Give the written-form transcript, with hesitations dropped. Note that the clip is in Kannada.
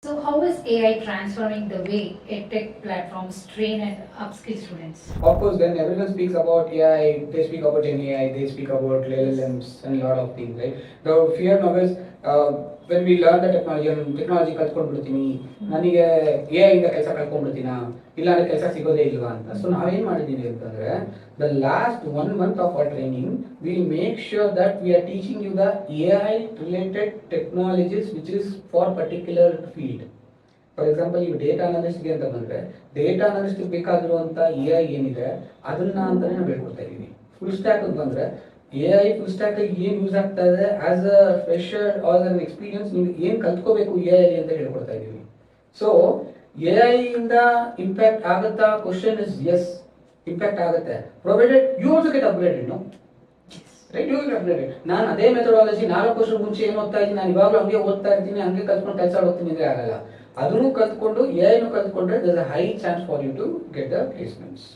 So how is AI transforming the way edtech platforms train and upskill students? Of course, when everyone speaks about AI, they speak about Gen AI, they speak about LLMs and a lot of things, right? The fear now is when we learn the technology ಕಲ್ತ್ಕೊಂಡ್ಬಿಡ್ತೀನಿ ನನಗೆ ಎ ಐ ಇಂದ ಕೆಲಸ ಕಳ್ಕೊಂಡ್ಬಿಡ್ತೀನ ಇಲ್ಲ ಅಂದ್ರೆ ಕೆಲಸ ಸಿಗೋದೇ ಇಲ್ವಾ ಅಂತ. ಸೊ ನಾವೇನ್ ಮಾಡಿದೀವಿ ಅಂತಂದ್ರೆ the last 1 month of our training we make sure that we are teaching you the AI related technologies which is for particular field. For example ಈಗ ಡೇಟಾ ಅನಾಲಿಸ್ಟ್ಗೆ ಅಂತ ಬಂದ್ರೆ ಡೇಟಾ ಅನಾಲಿಸ್ಟ್ ಬೇಕಾಗಿರುವಂತ ಎ ಐ ಏನಿದೆ ಅದನ್ನ ಅಂತಾನೆ ನಾವು ಹೇಳ್ಕೊಡ್ತಾ ಇದೀವಿ. ಫುಲ್ ಸ್ಟ್ಯಾಕ್ ಬಂದ್ರೆ ಎ ಐ ಫುಲ್ ಸ್ಟ್ಯಾಕ್ ಏನ್ ಯೂಸ್ ಆಗ್ತಾ ಇದೆ as a fresher or an experience ನೀವು ಏನ್ ಕಲ್ತ್ಕೋಬೇಕು ಎ ಐ ಅಂತ ಹೇಳ್ಕೊಡ್ತಾ ಇದೀವಿ. ಸೊ ಎ ಐ ಇಂದ ಇಂಪ್ಯಾಕ್ಟ್ ಆಗುತ್ತಾ? ಕ್ವಶನ್ ಇಸ್ ಎಸ್, ಇಂಪ್ಯಾಕ್ಟ್ ಆಗುತ್ತೆ provided you also get upgraded. No right, you get upgraded. ನಾನು ಅದೇ ಮೆಥಡಾಲಜಿ 4 ವರ್ಷ ಮುಂಚೆ ಏನು ಓದ್ತಾ ಇದ್ದೀನಿ, ನಾನು ಇವಾಗಲೂ ಹಂಗೆ ಓದ್ತಾ ಇರ್ತೀನಿ, ಹಂಗೆ ಕಲ್ತ್ಕೊಂಡು ಕೆಲಸ ಹೋಗ್ತೀನಿ ಅಂದ್ರೆ ಆಗಲ್ಲ. ಅದನ್ನು ಕಲ್ತ್ಕೊಂಡು ಎ ಐನು ಕಲ್ತ್ಕೊಂಡ್ರೆ there is a high chance for you to get the placements.